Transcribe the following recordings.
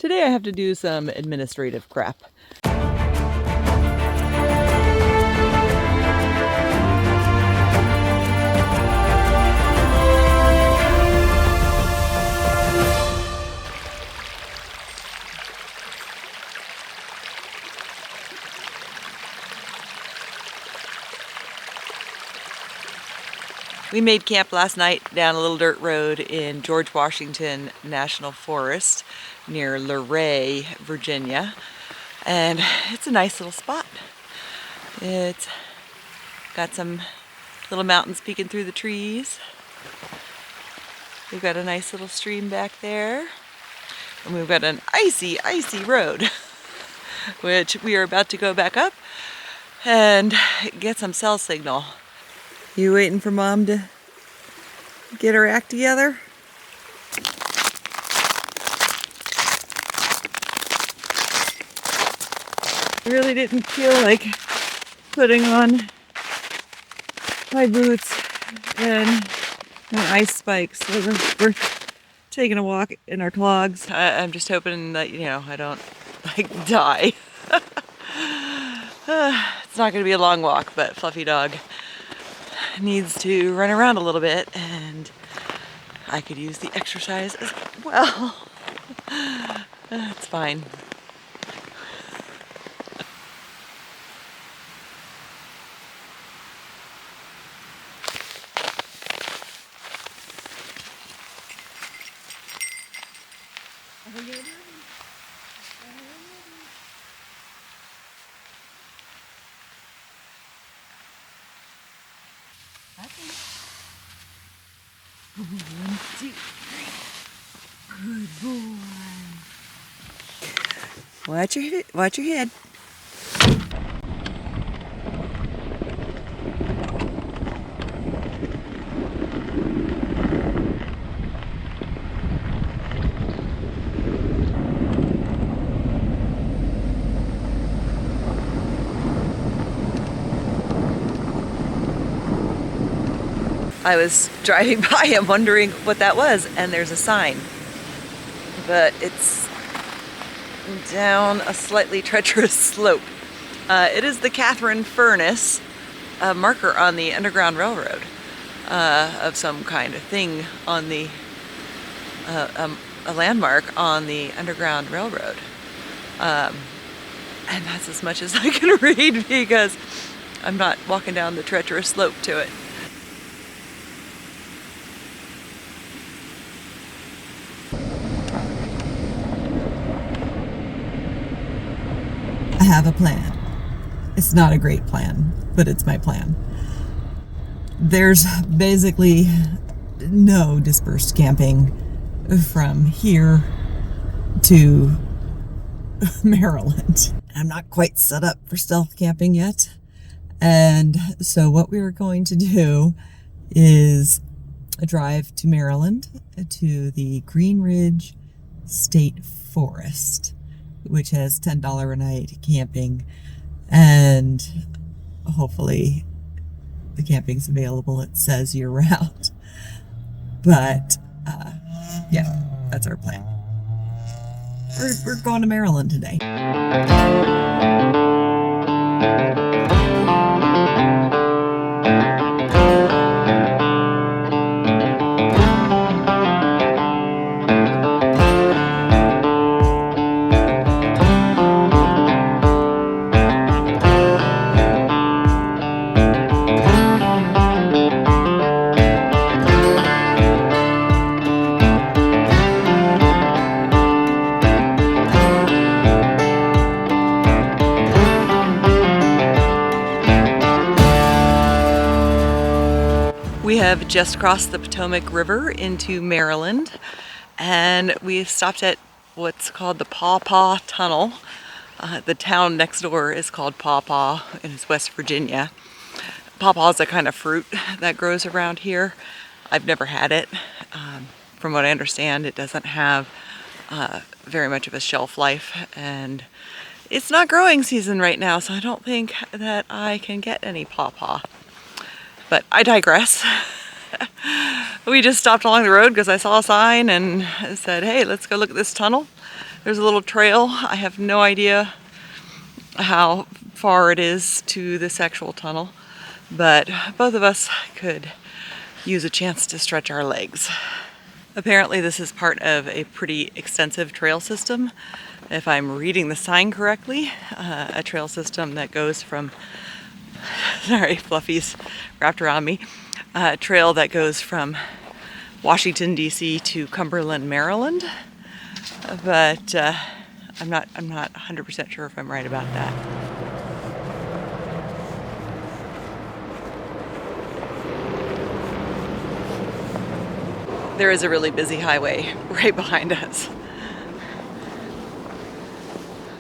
Today I have to do some administrative crap. We made camp last night down a little dirt road in George Washington National Forest near Luray, Virginia. And it's a nice little spot. It's got some little mountains peeking through the trees. We've got a nice little stream back there. And we've got an icy road, which we are about to go back up and get some cell signal. You waiting for Mom to get her act together? I really didn't feel like putting on my boots and my ice spikes, so we're taking a walk in our clogs. I'm just hoping that, I don't die. It's not going to be a long walk, but Fluffy Dog needs to run around a little bit, and I could use the exercise as well. It's fine. One, two, three. Good boy. Watch your head. I was driving by and wondering what that was, and there's a sign, but it's down a slightly treacherous slope. It is the Catherine Furnace, a marker on the Underground Railroad of some kind of thing on the a landmark on the Underground Railroad, and that's as much as I can read because I'm not walking down the treacherous slope to it. I have a plan. It's not a great plan, but it's my plan. There's basically no dispersed camping from here to Maryland. I'm not quite set up for stealth camping yet. And so what we are going to do is a drive to Maryland to the Green Ridge State Forest, which has $10 a night camping, and hopefully the camping's available. It says year round, but yeah, that's our plan. We're going to Maryland today. We have just crossed the Potomac River into Maryland, and we've stopped at what's called the Paw Paw Tunnel. The town next door is called Paw Paw, and it's West Virginia. Paw Paw is a kind of fruit that grows around here. I've never had it. From what I understand, it doesn't have very much of a shelf life, and it's not growing season right now, so I don't think that I can get any Paw Paw. But I digress. We just stopped along the road because I saw a sign and said, hey, let's go look at this tunnel. There's a little trail. I have no idea how far it is to this actual tunnel, but both of us could use a chance to stretch our legs. Apparently this is part of a pretty extensive trail system. If I'm reading the sign correctly, a trail system that goes from, sorry, Fluffy's wrapped around me, a trail that goes from Washington, D.C. to Cumberland, Maryland. But I'm not 100% sure if I'm right about that. There is a really busy highway right behind us,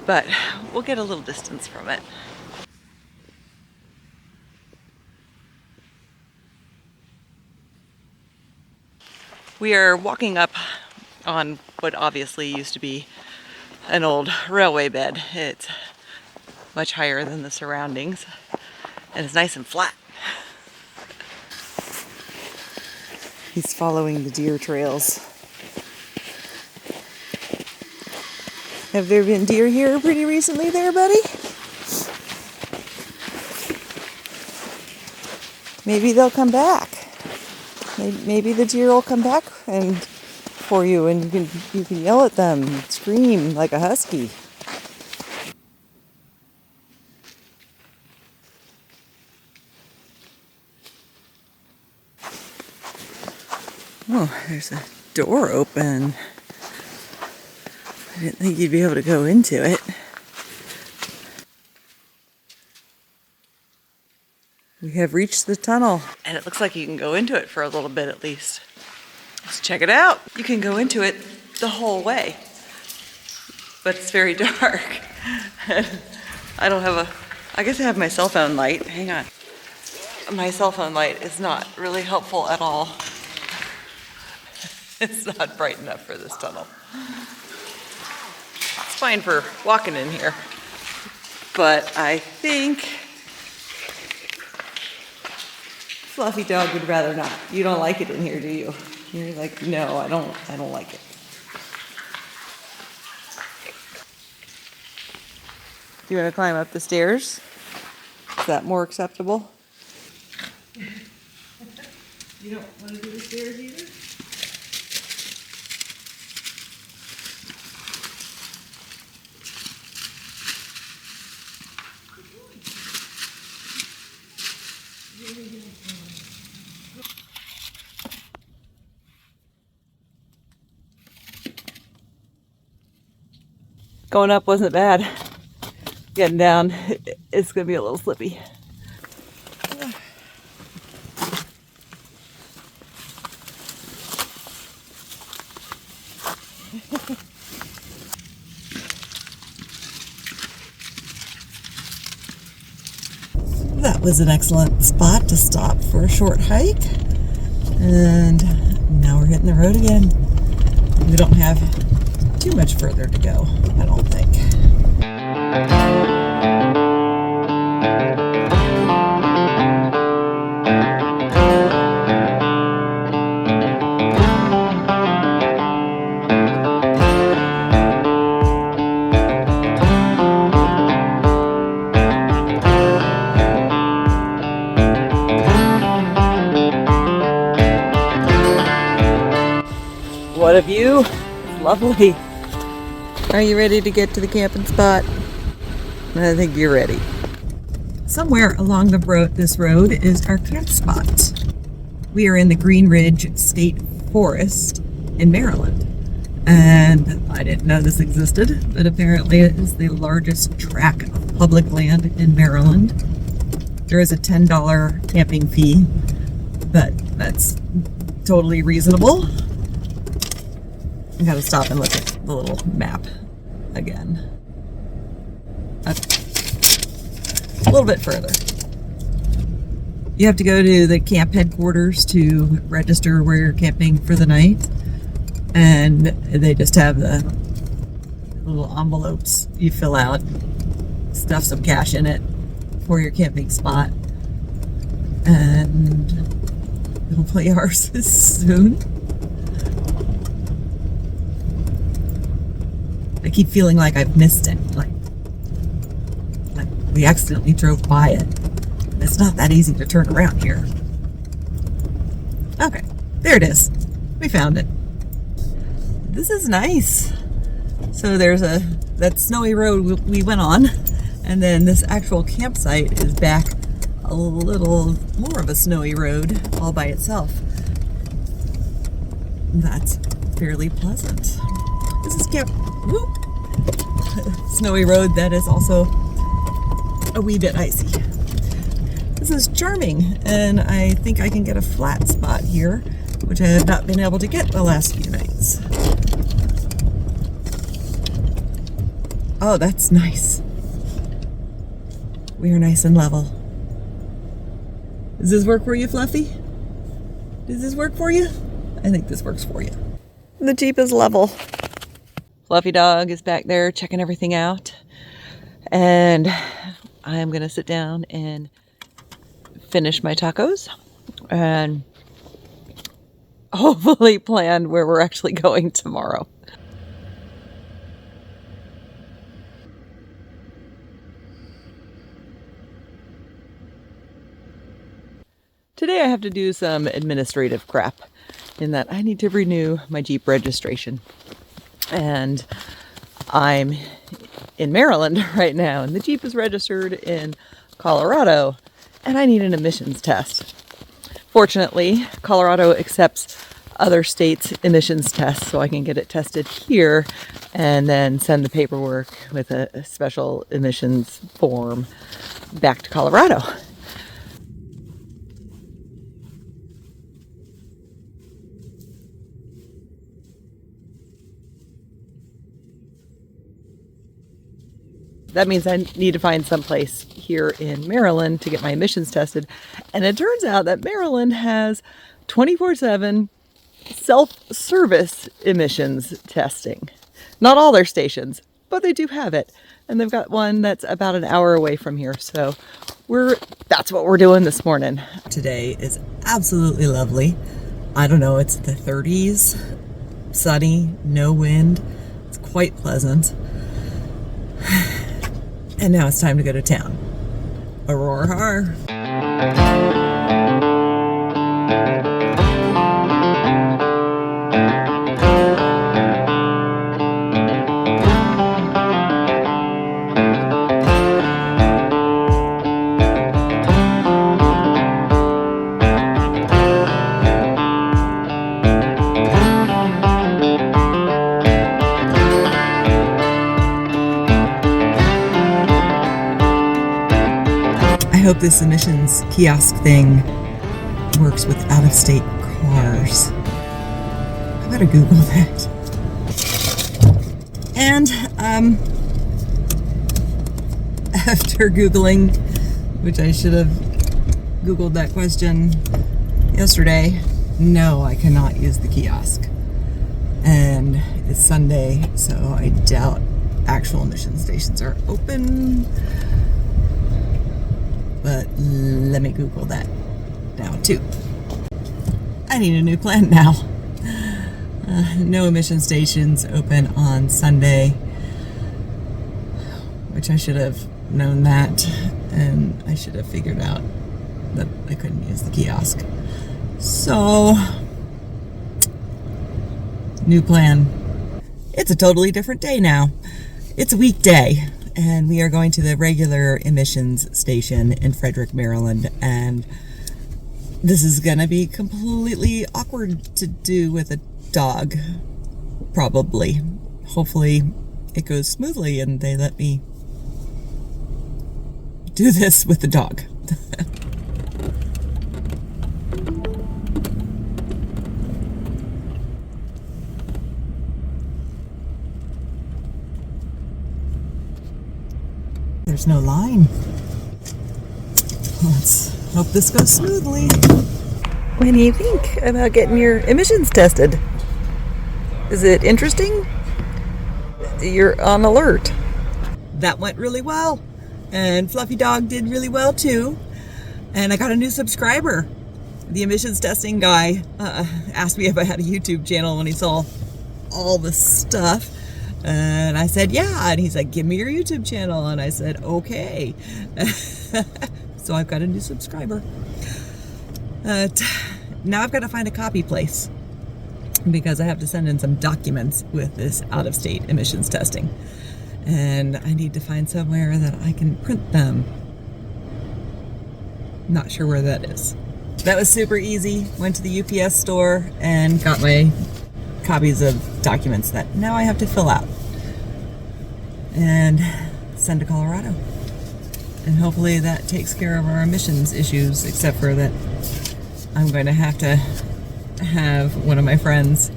but we'll get a little distance from it. We are walking up on what obviously used to be an old railway bed. It's much higher than the surroundings, and it's nice and flat. He's following the deer trails. Have there been deer here pretty recently there, buddy? Maybe they'll come back. Maybe the deer will come back and for you, and you can yell at them and scream like a husky. Oh, there's a door open. I didn't think you'd be able to go into it. We have reached the tunnel, and it looks like you can go into it for a little bit at least. Let's check it out. You can go into it the whole way, but it's very dark. I guess I have my cell phone light. Hang on. My cell phone light is not really helpful at all. It's not bright enough for this tunnel. It's fine for walking in here, but I think Fluffy Dog would rather not. You don't like it in here, do you? You're like, no, I don't like it. Do you want to climb up the stairs? Is that more acceptable? You don't want to do the stairs either? Going up wasn't bad. Getting down, it's gonna be a little slippy. That was an excellent spot to stop for a short hike. And now we're hitting the road again. We don't have too much further to go, I don't think. What a view! Lovely. Are you ready to get to the camping spot? I think you're ready. Somewhere along this road is our camp spot. We are in the Green Ridge State Forest in Maryland. And I didn't know this existed, but apparently it is the largest tract of public land in Maryland. There is a $10 camping fee, but that's totally reasonable. I gotta stop and look at the little map again. A little bit further. You have to go to the camp headquarters to register where you're camping for the night. And they just have the little envelopes you fill out, stuff some cash in it for your camping spot. And hopefully ours is soon. I keep feeling like I've missed it. Like we accidentally drove by it. It's not that easy to turn around here. Okay, there it is. We found it. This is nice. So there's that snowy road we went on, and then this actual campsite is back a little more of a snowy road all by itself. That's fairly pleasant. This is snowy road that is also a wee bit icy. This is charming, and I think I can get a flat spot here, which I have not been able to get the last few nights. Oh, that's nice. We are nice and level. Does this work for you, Fluffy? Does this work for you? I think this works for you. The Jeep is level. Fluffy dog is back there checking everything out. And I'm going to sit down and finish my tacos and hopefully plan where we're actually going tomorrow. Today I have to do some administrative crap in that I need to renew my Jeep registration. And I'm in Maryland right now, and the Jeep is registered in Colorado, and I need an emissions test. Fortunately, Colorado accepts other states' emissions tests, so I can get it tested here and then send the paperwork with a special emissions form back to Colorado. That means I need to find someplace here in Maryland to get my emissions tested. And it turns out that Maryland has 24/7 self-service emissions testing. Not all their stations, but they do have it. And they've got one that's about an hour away from here. So that's what we're doing this morning. Today is absolutely lovely. I don't know, it's the 30s, sunny, no wind. It's quite pleasant. And now it's time to go to town. Aurora har. I hope this emissions kiosk thing works with out-of-state cars. I better Google that. And after Googling, which I should have Googled that question yesterday, no, I cannot use the kiosk. And it's Sunday, so I doubt actual emission stations are open. But let me Google that now too. I need a new plan now. No emission stations open on Sunday, which I should have known that, and I should have figured out that I couldn't use the kiosk. So, new plan. It's a totally different day now. It's a weekday. And we are going to the regular emissions station in Frederick, Maryland. And this is going to be completely awkward to do with a dog. Probably. Hopefully it goes smoothly and they let me do this with the dog. There's no line. Let's hope this goes smoothly. What do you think about getting your emissions tested? Is it interesting? You're on alert. That went really well. And Fluffy Dog did really well too. And I got a new subscriber. The emissions testing guy asked me if I had a YouTube channel when he saw all the stuff. And I said, yeah. And he's like, give me your YouTube channel. And I said, okay. So I've got a new subscriber. Now I've got to find a copy place because I have to send in some documents with this out-of-state emissions testing. And I need to find somewhere that I can print them. Not sure where that is. That was super easy. Went to the UPS store and got my copies of documents that now I have to fill out and send to Colorado. And hopefully that takes care of our emissions issues, except for that I'm going to have one of my friends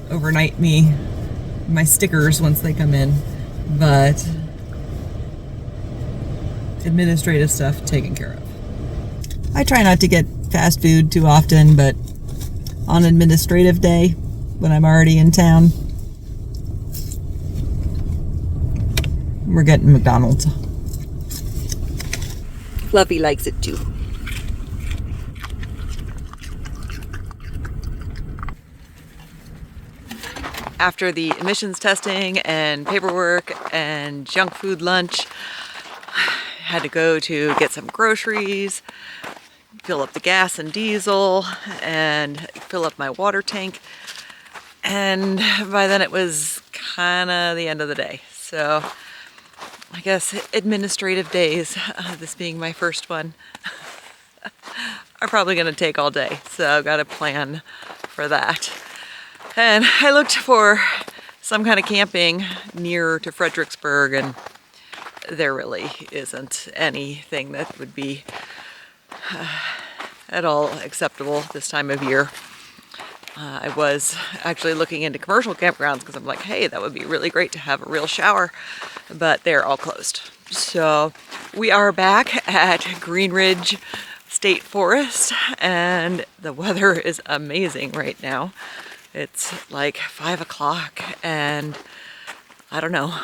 overnight me my stickers once they come in, but administrative stuff taken care of. I try not to get fast food too often, but on administrative day, when I'm already in town, we're getting McDonald's. Fluffy likes it too. After the emissions testing and paperwork and junk food lunch, I had to go to get some groceries, fill up the gas and diesel, and fill up my water tank. And by then it was kind of the end of the day. So I guess administrative days, this being my first one, are probably going to take all day. So I've got to plan for that. And I looked for some kind of camping near to Fredericksburg, and there really isn't anything that would be at all acceptable this time of year. I was actually looking into commercial campgrounds because I'm like, hey, that would be really great to have a real shower, but they're all closed. So we are back at Green Ridge State Forest, and the weather is amazing right now. It's like 5 o'clock and I don't know,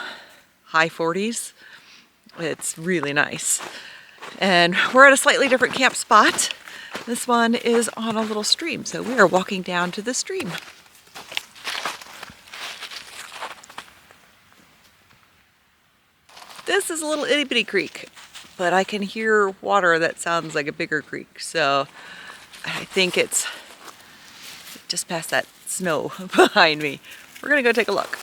high 40s. It's really nice. And we're at a slightly different camp spot. This one is on a little stream, so we are walking down to the stream. This is a little itty bitty creek, but I can hear water that sounds like a bigger creek, so I think it's just past that snow behind me. We're gonna go take a look.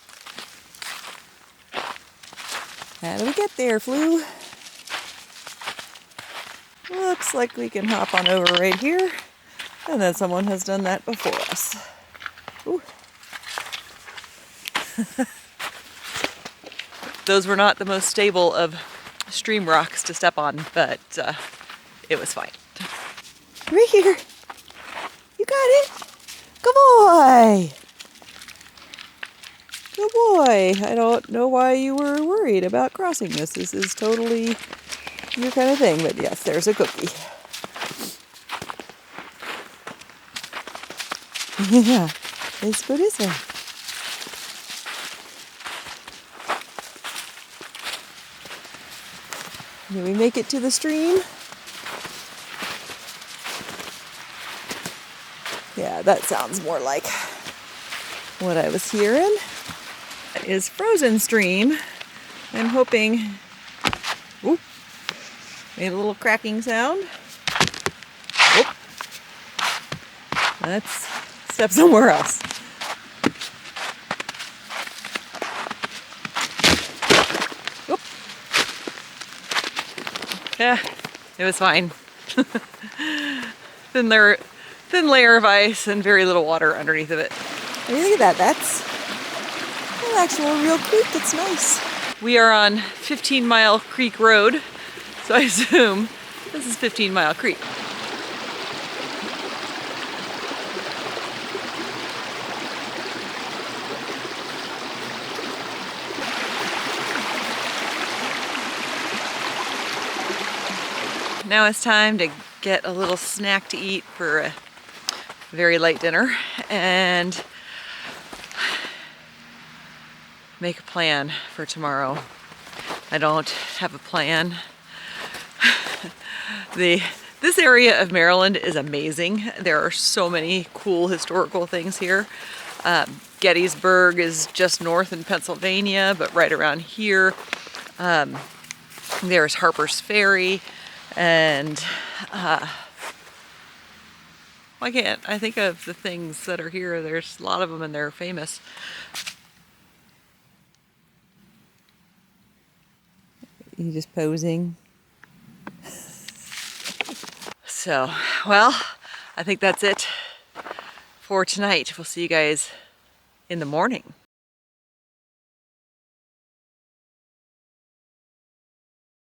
How do we get there, Flu? Looks like we can hop on over right here, and then someone has done that before us. Ooh. Those were not the most stable of stream rocks to step on, but it was fine. Right here. You got it. Good boy. Good boy. I don't know why you were worried about crossing this. This is totally your kind of thing, but yes, there's a cookie. Yeah, it's good, isn't it? Did we make it to the stream? Yeah, that sounds more like what I was hearing. That is frozen stream. I'm hoping. Ooh, made a little cracking sound. Oop. Let's step somewhere else. Oop. Yeah, it was fine. Thin layer of ice and very little water underneath of it. Hey, look at that. That's an actual real creek. It's nice. We are on 15 Mile Creek Road, so I assume this is 15 Mile Creek. Now it's time to get a little snack to eat for a very light dinner and make a plan for tomorrow. I don't have a plan. This area of Maryland is amazing. There are so many cool historical things here. Gettysburg is just north in Pennsylvania, but right around here. There's Harper's Ferry, and why can't I think of the things that are here? There's a lot of them and they're famous. You just posing. So, well, I think that's it for tonight. We'll see you guys in the morning.